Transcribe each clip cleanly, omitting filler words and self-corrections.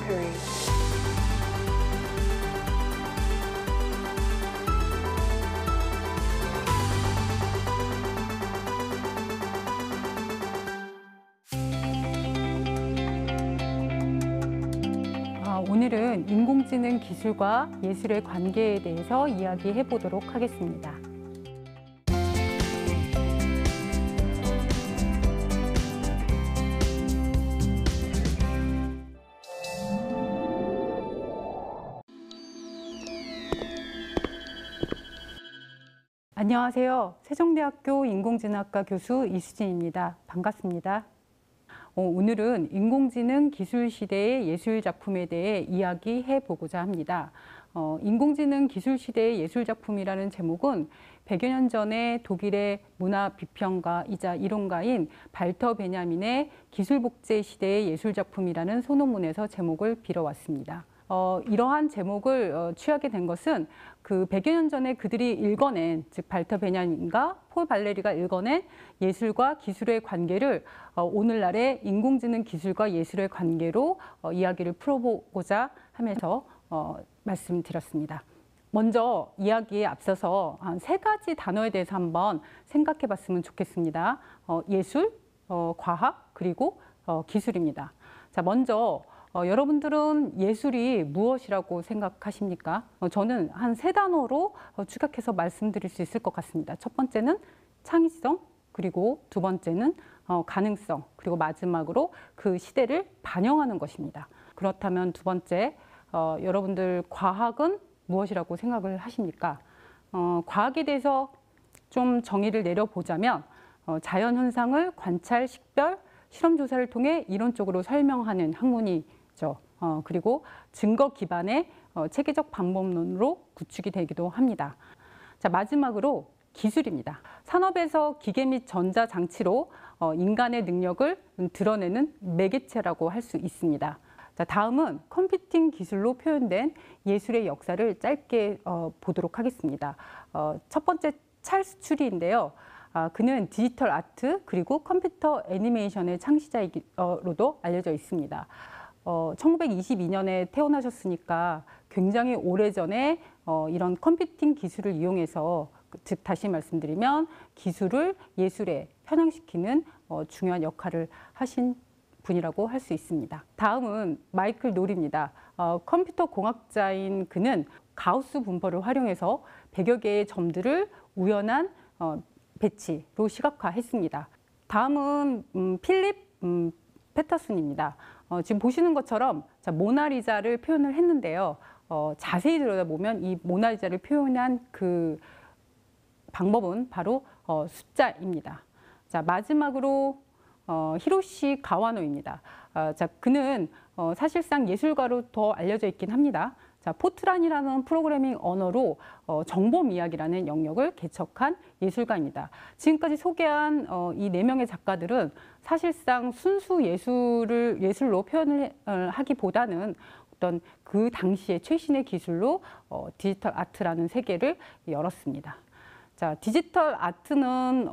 Mercury. 오늘은 인공지능 기술과 예술의 관계에 대해서 이야기해 보도록 하겠습니다. 안녕하세요. 세종대학교 인공지능학과 교수 이수진입니다. 반갑습니다. 오늘은 인공지능 기술 시대의 예술 작품에 대해 이야기해 보고자 합니다. 인공지능 기술 시대의 예술 작품이라는 제목은 100여 년 전에 독일의 문화 비평가이자 이론가인 발터 베냐민의 기술 복제 시대의 예술 작품이라는 소논문에서 제목을 빌어왔습니다. 이러한 제목을 취하게 된 것은 그 100여 년 전에 그들이 읽어낸, 즉 발터 베냐민과 폴 발레리가 읽어낸 예술과 기술의 관계를 오늘날의 인공지능 기술과 예술의 관계로 이야기를 풀어보고자 하면서 말씀드렸습니다. 먼저 이야기에 앞서서 한 3가지 단어에 대해서 한번 생각해 봤으면 좋겠습니다. 예술, 과학, 그리고 기술입니다. 자, 먼저 여러분들은 예술이 무엇이라고 생각하십니까? 저는 한 3단어로 축약해서 말씀드릴 수 있을 것 같습니다. 첫 번째는 창의성, 그리고 두 번째는 가능성, 그리고 마지막으로 그 시대를 반영하는 것입니다. 그렇다면 두 번째, 여러분들 과학은 무엇이라고 생각을 하십니까? 과학에 대해서 좀 정의를 내려보자면 자연 현상을 관찰, 식별, 실험 조사를 통해 이론적으로 설명하는 학문이죠. 그리고 증거 기반의 체계적 방법론으로 구축이 되기도 합니다. 자, 마지막으로 기술입니다. 산업에서 기계 및 전자장치로 인간의 능력을 드러내는 매개체라고 할 수 있습니다. 자, 다음은 컴퓨팅 기술로 표현된 예술의 역사를 짧게 보도록 하겠습니다. 첫 번째 찰스 추리인데요. 그는 디지털 아트 그리고 컴퓨터 애니메이션의 창시자로도 알려져 있습니다. 1922년에 태어나셨으니까 굉장히 오래전에 이런 컴퓨팅 기술을 이용해서, 즉 다시 말씀드리면 기술을 예술에 편향시키는 중요한 역할을 하신 분이라고 할 수 있습니다. 다음은 마이클 놀입니다. 컴퓨터 공학자인 그는 가우스 분포를 활용해서 100여 개의 점들을 우연한 배치로 시각화했습니다. 다음은 필립 패터슨입니다. 지금 보시는 것처럼 모나리자를 표현을 했는데요. 자세히 들여다보면 이 모나리자를 표현한 그 방법은 바로 숫자입니다. 자, 마지막으로 히로시 가와노입니다. 자, 그는 사실상 예술가로 더 알려져 있긴 합니다. 자, 포트란이라는 프로그래밍 언어로 정보미학이라는 영역을 개척한 예술가입니다. 지금까지 소개한 이 4명의 작가들은 사실상 순수 예술로 표현을 하기보다는 어떤 그 당시의 최신의 기술로 디지털 아트라는 세계를 열었습니다. 자, 디지털 아트는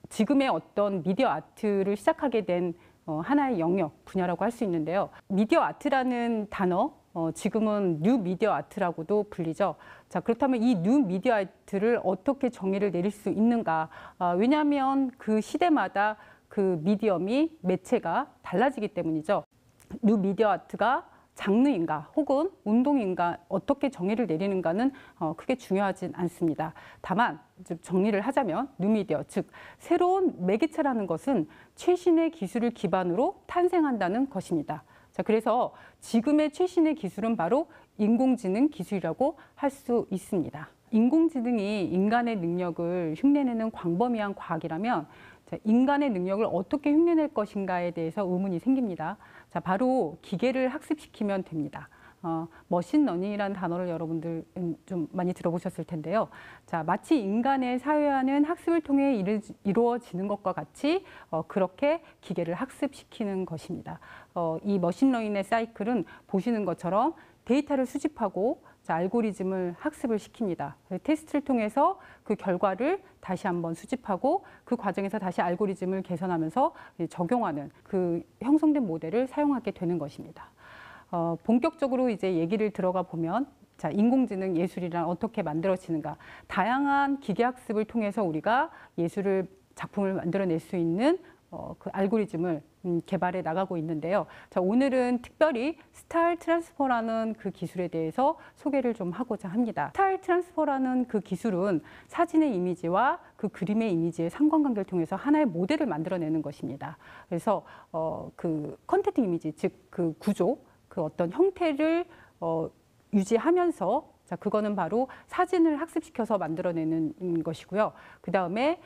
지금의 어떤 미디어 아트를 시작하게 된 하나의 영역 분야라고 할 수 있는데요. 미디어 아트라는 단어, 지금은 뉴 미디어 아트라고도 불리죠. 자, 그렇다면 이 뉴 미디어 아트를 어떻게 정의를 내릴 수 있는가? 왜냐하면 그 시대마다 그 미디엄이 매체가 달라지기 때문이죠. 뉴 미디어 아트가 장르인가 혹은 운동인가 어떻게 정의를 내리는가는 크게 중요하진 않습니다. 다만 정리를 하자면 뉴미디어, 즉 새로운 매개체라는 것은 최신의 기술을 기반으로 탄생한다는 것입니다. 자, 그래서 지금의 최신의 기술은 바로 인공지능 기술이라고 할 수 있습니다. 인공지능이 인간의 능력을 흉내내는 광범위한 과학이라면 인간의 능력을 어떻게 흉내낼 것인가에 대해서 의문이 생깁니다. 자, 바로 기계를 학습시키면 됩니다. 머신러닝이라는 단어를 여러분들 좀 많이 들어보셨을 텐데요. 자, 마치 인간의 사회화는 학습을 통해 이루어지는 것과 같이 그렇게 기계를 학습시키는 것입니다. 이 머신러닝의 사이클은 보시는 것처럼 데이터를 수집하고 알고리즘을 학습을 시킵니다. 테스트를 통해서 그 결과를 다시 한번 수집하고 그 과정에서 다시 알고리즘을 개선하면서 적용하는 그 형성된 모델을 사용하게 되는 것입니다. 본격적으로 이제 얘기를 들어가 보면 자, 인공지능 예술이란 어떻게 만들어지는가? 다양한 기계학습을 통해서 우리가 예술을 작품을 만들어낼 수 있는 그 알고리즘을 개발해 나가고 있는데요. 자, 오늘은 특별히 스타일 트랜스퍼라는 그 기술에 대해서 소개를 좀 하고자 합니다. 스타일 트랜스퍼라는 그 기술은 사진의 이미지와 그 그림의 이미지의 상관관계를 통해서 하나의 모델을 만들어내는 것입니다. 그래서 그 컨텐트 이미지, 즉 그 구조, 그 어떤 형태를 유지하면서 자, 그거는 바로 사진을 학습시켜서 만들어내는 것이고요. 그 다음에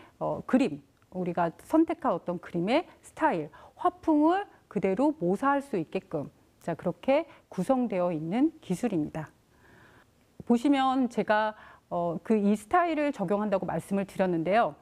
그림, 우리가 선택한 어떤 그림의 스타일, 화풍을 그대로 모사할 수 있게끔 자, 그렇게 구성되어 있는 기술입니다. 보시면 제가 이 스타일을 적용한다고 말씀을 드렸는데요.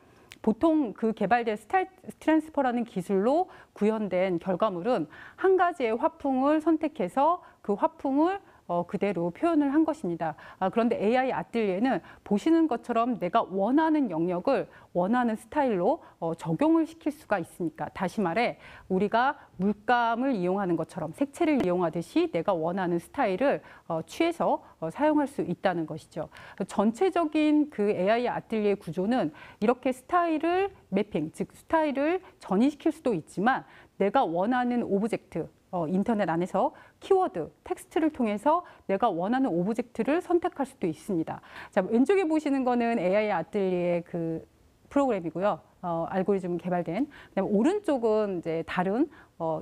보통 그 개발된 스타일 트랜스퍼라는 기술로 구현된 결과물은 한 가지의 화풍을 선택해서 그 화풍을 그대로 표현을 한 것입니다. 그런데 AI 아뜰리에는 보시는 것처럼 내가 원하는 영역을 원하는 스타일로 적용을 시킬 수가 있으니까, 다시 말해 우리가 물감을 이용하는 것처럼 색채를 이용하듯이 내가 원하는 스타일을 취해서 사용할 수 있다는 것이죠. 전체적인 그 AI 아뜰리에 구조는 이렇게 스타일을 매핑, 즉 스타일을 전이시킬 수도 있지만 내가 원하는 오브젝트, 인터넷 안에서 키워드, 텍스트를 통해서 내가 원하는 오브젝트를 선택할 수도 있습니다. 자, 왼쪽에 보시는 거는 AI 아뜰리에 그 프로그램이고요. 알고리즘 개발된. 그다음에 오른쪽은 이제 다른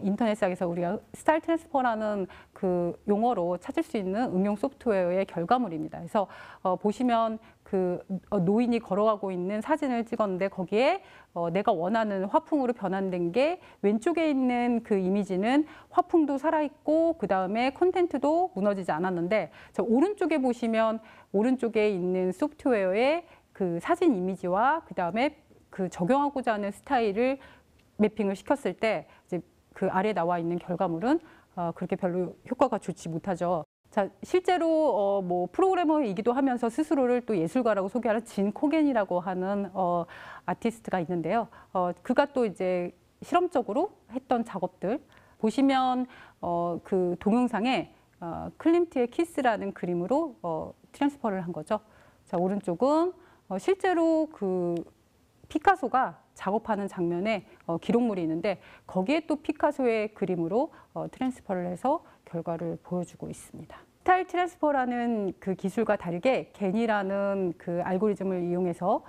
인터넷상에서 우리가 스타일 트랜스퍼라는 그 용어로 찾을 수 있는 응용 소프트웨어의 결과물입니다. 그래서 보시면 그 노인이 걸어가고 있는 사진을 찍었는데 거기에 내가 원하는 화풍으로 변환된 게 왼쪽에 있는 그 이미지는 화풍도 살아있고 그 다음에 콘텐츠도 무너지지 않았는데 자, 오른쪽에 보시면 오른쪽에 있는 소프트웨어의 그 사진 이미지와 그 다음에 그 적용하고자 하는 스타일을 매핑을 시켰을 때 이제 그 아래에 나와 있는 결과물은 그렇게 별로 효과가 좋지 못하죠. 자, 실제로 뭐 프로그래머이기도 하면서 스스로를 또 예술가라고 소개하는 진 코겐이라고 하는 아티스트가 있는데요. 그가 또 이제 실험적으로 했던 작업들 보시면 그 동영상에 클림트의 키스라는 그림으로 트랜스퍼를 한 거죠. 자, 오른쪽은 실제로 그 피카소가 작업하는 장면에 기록물이 있는데 거기에 또 피카소의 그림으로 트랜스퍼를 해서 결과를 보여주고 있습니다. 스타일 트랜스퍼라는 그 기술과 다르게 겐이라는 그 알고리즘을 이용해서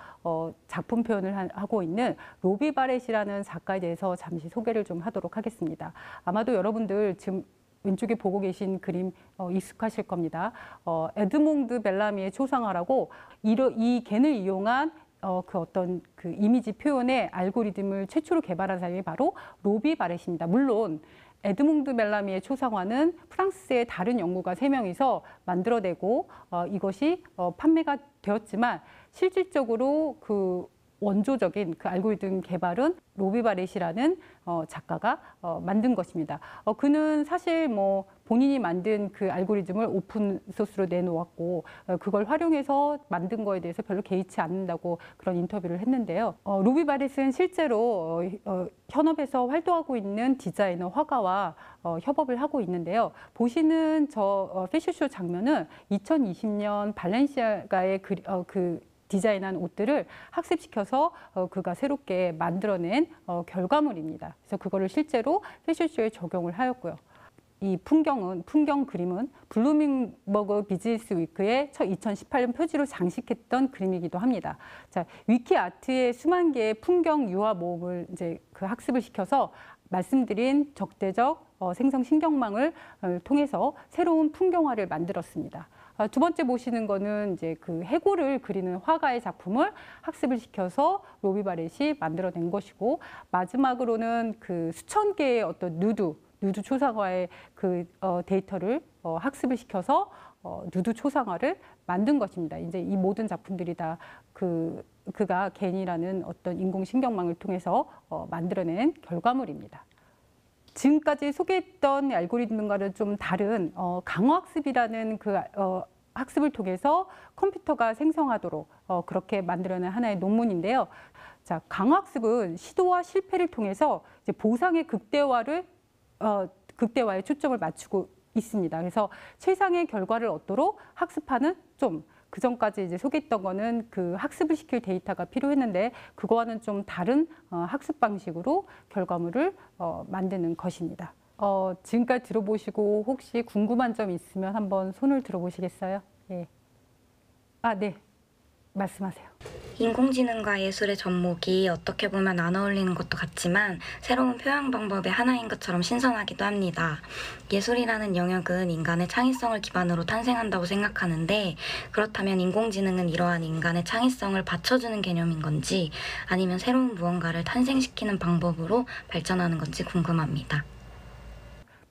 작품 표현을 하고 있는 로비 바렛이라는 작가에 대해서 잠시 소개를 좀 하도록 하겠습니다. 아마도 여러분들 지금 왼쪽에 보고 계신 그림 익숙하실 겁니다. 에드몽드 벨라미의 초상화라고 이 겐을 이용한 그 어떤 그 이미지 표현의 알고리즘을 최초로 개발한 사람이 바로 로비 바렛입니다. 물론 에드몽드 벨라미의 초상화는 프랑스의 다른 연구가 3명이서 만들어내고 이것이 판매가 되었지만 실질적으로 그 원조적인 그 알고리즘 개발은 로비 바렛이라는 작가가 만든 것입니다. 그는 사실 뭐 본인이 만든 그 알고리즘을 오픈 소스로 내놓았고 그걸 활용해서 만든 거에 대해서 별로 개의치 않는다고 그런 인터뷰를 했는데요. 로비 바렛은 실제로 현업에서 활동하고 있는 디자이너, 화가와 협업을 하고 있는데요. 보시는 저 패션쇼 장면은 2020년 발렌시아가의 그 디자인한 옷들을 학습시켜서 그가 새롭게 만들어낸 결과물입니다. 그래서 그거를 실제로 패션쇼에 적용을 하였고요. 이 풍경 그림은 블루밍버그 비즈니스 위크의 2018년 표지로 장식했던 그림이기도 합니다. 자, 위키아트의 수만 개의 풍경 유화 모음을 이제 그 학습을 시켜서 말씀드린 적대적 생성 신경망을 통해서 새로운 풍경화를 만들었습니다. 두 번째 보시는 거는 이제 그 해골을 그리는 화가의 작품을 학습을 시켜서 로비 바렛이 만들어낸 것이고 마지막으로는 그 수천 개의 어떤 누드 초상화의 그 데이터를 학습을 시켜서 누드 초상화를 만든 것입니다. 이제 이 모든 작품들이 다 그가 겐이라는 어떤 인공신경망을 통해서 만들어낸 결과물입니다. 지금까지 소개했던 알고리즘과는 좀 다른 강화학습이라는 그 학습을 통해서 컴퓨터가 생성하도록 그렇게 만들어낸 하나의 논문인데요. 자, 강화학습은 시도와 실패를 통해서 이제 보상의 극대화에 초점을 맞추고 있습니다. 그래서 최상의 결과를 얻도록 학습하는 좀 그전까지 이제 소개했던 거는 그 학습을 시킬 데이터가 필요했는데 그거와는 좀 다른 학습 방식으로 결과물을 만드는 것입니다. 지금까지 들어보시고 혹시 궁금한 점 있으면 한번 손을 들어보시겠어요? 예. 네. 말씀하세요. 인공지능과 예술의 접목이 어떻게 보면 안 어울리는 것도 같지만 새로운 표현 방법의 하나인 것처럼 신선하기도 합니다. 예술이라는 영역은 인간의 창의성을 기반으로 탄생한다고 생각하는데 그렇다면 인공지능은 이러한 인간의 창의성을 받쳐주는 개념인 건지 아니면 새로운 무언가를 탄생시키는 방법으로 발전하는 건지 궁금합니다.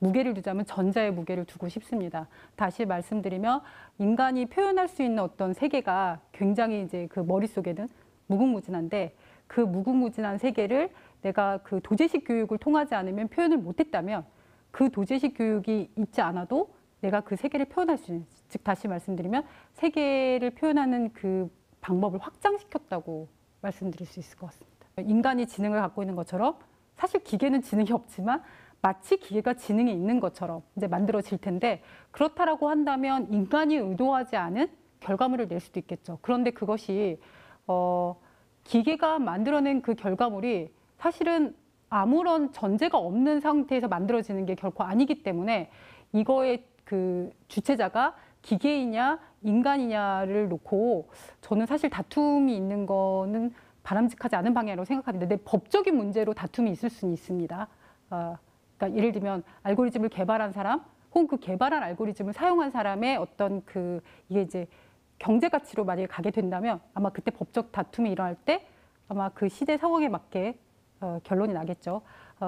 무게를 두자면 전자의 무게를 두고 싶습니다. 다시 말씀드리면 인간이 표현할 수 있는 어떤 세계가 굉장히 이제 그 머릿속에는 무궁무진한데 그 무궁무진한 세계를 내가 그 도제식 교육을 통하지 않으면 표현을 못했다면 그 도제식 교육이 있지 않아도 내가 그 세계를 표현할 수 있는, 즉 다시 말씀드리면 세계를 표현하는 그 방법을 확장시켰다고 말씀드릴 수 있을 것 같습니다. 인간이 지능을 갖고 있는 것처럼 사실 기계는 지능이 없지만 마치 기계가 지능이 있는 것처럼 이제 만들어질 텐데 그렇다라고 한다면 인간이 의도하지 않은 결과물을 낼 수도 있겠죠. 그런데 그것이 기계가 만들어낸 그 결과물이 사실은 아무런 전제가 없는 상태에서 만들어지는 게 결코 아니기 때문에 이거의 그 주체자가 기계이냐 인간이냐를 놓고 저는 사실 다툼이 있는 거는 바람직하지 않은 방향이라고 생각하는데 내 법적인 문제로 다툼이 있을 수는 있습니다. 그러니까 예를 들면 알고리즘을 개발한 사람 혹은 그 개발한 알고리즘을 사용한 사람의 어떤 그 이게 이제 경제 가치로 만약에 가게 된다면 아마 그때 법적 다툼이 일어날 때 아마 그 시대 상황에 맞게 결론이 나겠죠.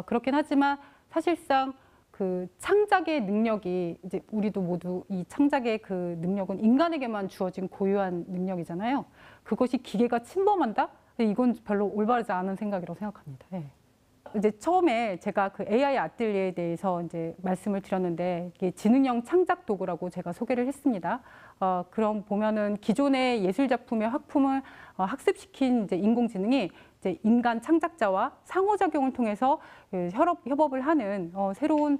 그렇긴 하지만 사실상 그 창작의 능력이 이제 우리도 모두 이 창작의 그 능력은 인간에게만 주어진 고유한 능력이잖아요. 그것이 기계가 침범한다? 이건 별로 올바르지 않은 생각이라고 생각합니다. 네. 이제 처음에 제가 그 AI 아틀리에에 대해서 이제 말씀을 드렸는데 이게 지능형 창작 도구라고 제가 소개를 했습니다. 그럼 보면은 기존의 예술 작품의 학품을 학습시킨 이제 인공지능이 이제 인간 창작자와 상호작용을 통해서 협업을 하는 새로운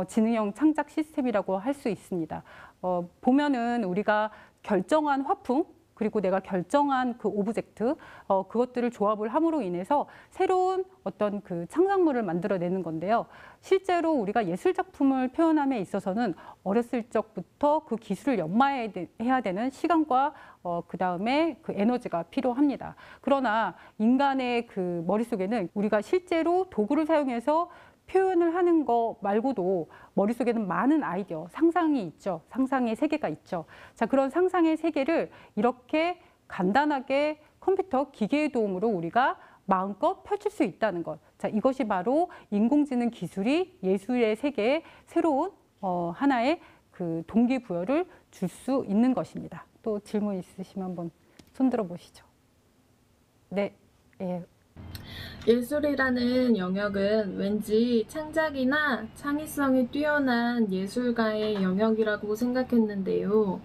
지능형 창작 시스템이라고 할 수 있습니다. 보면은 우리가 결정한 화풍 그리고 내가 결정한 그 오브젝트, 그것들을 조합을 함으로 인해서 새로운 어떤 그 창작물을 만들어내는 건데요. 실제로 우리가 예술 작품을 표현함에 있어서는 어렸을 적부터 그 기술을 연마해야 되는 시간과 그 다음에 그 에너지가 필요합니다. 그러나 인간의 그 머릿속에는 우리가 실제로 도구를 사용해서 표현을 하는 거 말고도 머릿속에는 많은 아이디어, 상상이 있죠. 상상의 세계가 있죠. 자, 그런 상상의 세계를 이렇게 간단하게 컴퓨터, 기계의 도움으로 우리가 마음껏 펼칠 수 있다는 것. 자, 이것이 바로 인공지능 기술이 예술의 세계에 새로운 하나의 그 동기부여를 줄 수 있는 것입니다. 또 질문 있으시면 한번 손들어 보시죠. 네. 예. 예술이라는 영역은 왠지 창작이나 창의성이 뛰어난 예술가의 영역이라고 생각했는데요.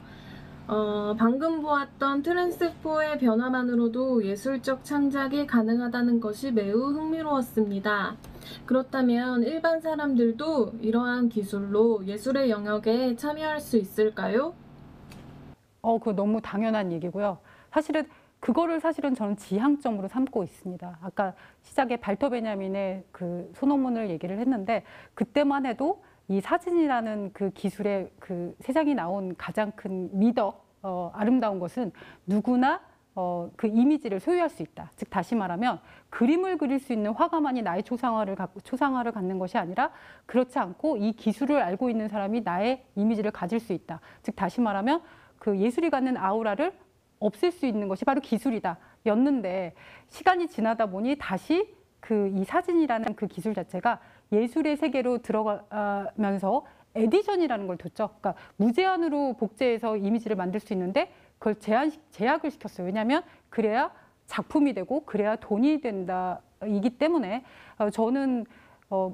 방금 보았던 트랜스포의 변화만으로도 예술적 창작이 가능하다는 것이 매우 흥미로웠습니다. 그렇다면 일반 사람들도 이러한 기술로 예술의 영역에 참여할 수 있을까요? 그거 너무 당연한 얘기고요. 사실은 저는 지향점으로 삼고 있습니다. 아까 시작에 발터 베냐민의 그 소논문을 얘기를 했는데 그때만 해도 이 사진이라는 그 기술의 그 세상이 나온 가장 큰 미덕, 아름다운 것은 누구나 그 이미지를 소유할 수 있다. 즉 다시 말하면 그림을 그릴 수 있는 화가만이 나의 초상화를 갖는 것이 아니라 그렇지 않고 이 기술을 알고 있는 사람이 나의 이미지를 가질 수 있다. 즉 다시 말하면 그 예술이 갖는 아우라를 없앨 수 있는 것이 바로 기술이다 였는데 시간이 지나다 보니 다시 이 사진이라는 그 기술 자체가 예술의 세계로 들어가면서 에디션이라는 걸 뒀죠. 그러니까 무제한으로 복제해서 이미지를 만들 수 있는데 그걸 제약을 시켰어요. 왜냐하면 그래야 작품이 되고 그래야 돈이 된다 이기 때문에 저는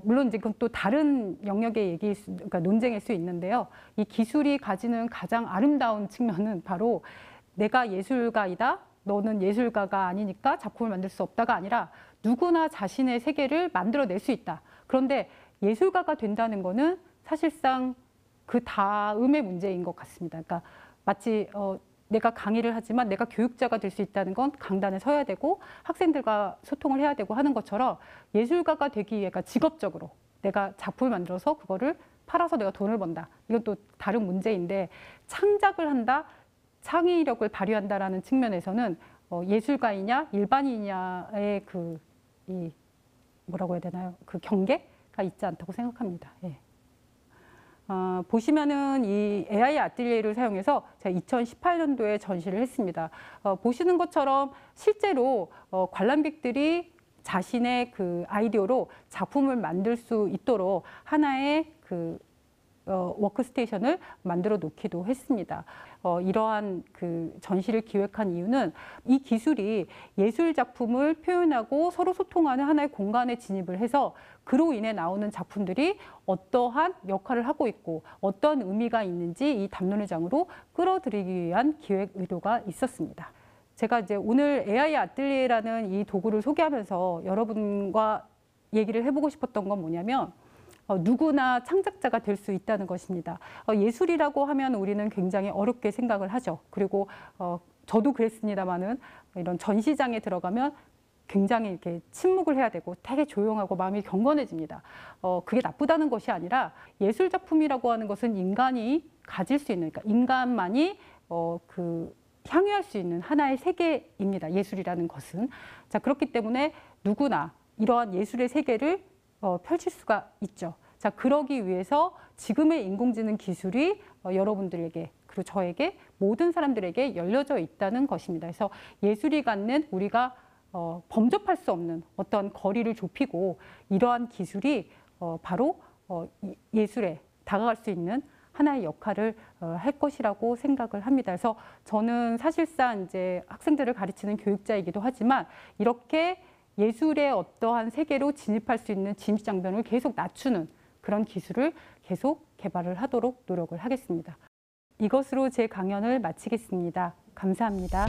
물론 이제 그건 또 다른 영역의 그러니까 논쟁일 수 있는데요. 이 기술이 가지는 가장 아름다운 측면은 바로 내가 예술가이다, 너는 예술가가 아니니까 작품을 만들 수 없다가 아니라 누구나 자신의 세계를 만들어낼 수 있다. 그런데 예술가가 된다는 거는 사실상 그 다음의 문제인 것 같습니다. 그러니까 마치 내가 강의를 하지만 내가 교육자가 될 수 있다는 건 강단에 서야 되고 학생들과 소통을 해야 되고 하는 것처럼 예술가가 되기 위해가 직업적으로 내가 작품을 만들어서 그거를 팔아서 내가 돈을 번다. 이건 또 다른 문제인데 창작을 한다, 창의력을 발휘한다라는 측면에서는 예술가이냐 일반인이냐의 뭐라고 해야 되나요? 그 경계가 있지 않다고 생각합니다. 예. 보시면은 이 AI 아틀리에를 사용해서 제가 2018년도에 전시를 했습니다. 보시는 것처럼 실제로 관람객들이 자신의 그 아이디어로 작품을 만들 수 있도록 하나의 워크스테이션을 만들어 놓기도 했습니다. 이러한 그 전시를 기획한 이유는 이 기술이 예술 작품을 표현하고 서로 소통하는 하나의 공간에 진입을 해서 그로 인해 나오는 작품들이 어떠한 역할을 하고 있고 어떤 의미가 있는지 이 담론의장으로 끌어들이기 위한 기획 의도가 있었습니다. 제가 이제 오늘 AI 아틀리에라는 이 도구를 소개하면서 여러분과 얘기를 해보고 싶었던 건 뭐냐면 누구나 창작자가 될 수 있다는 것입니다. 예술이라고 하면 우리는 굉장히 어렵게 생각을 하죠. 그리고 저도 그랬습니다마는 이런 전시장에 들어가면 굉장히 이렇게 침묵을 해야 되고 되게 조용하고 마음이 경건해집니다. 그게 나쁘다는 것이 아니라 예술 작품이라고 하는 것은 인간이 가질 수 있는, 그러니까 인간만이 향유할 수 있는 하나의 세계입니다. 예술이라는 것은. 자, 그렇기 때문에 누구나 이러한 예술의 세계를 펼칠 수가 있죠. 자, 그러기 위해서 지금의 인공지능 기술이 여러분들에게 그리고 저에게 모든 사람들에게 열려져 있다는 것입니다. 그래서 예술이 갖는 우리가 범접할 수 없는 어떤 거리를 좁히고 이러한 기술이 바로 예술에 다가갈 수 있는 하나의 역할을 할 것이라고 생각을 합니다. 그래서 저는 사실상 이제 학생들을 가르치는 교육자이기도 하지만 이렇게 예술의 어떠한 세계로 진입할 수 있는 진입장벽을 계속 낮추는 그런 기술을 계속 개발을 하도록 노력을 하겠습니다. 이것으로 제 강연을 마치겠습니다. 감사합니다.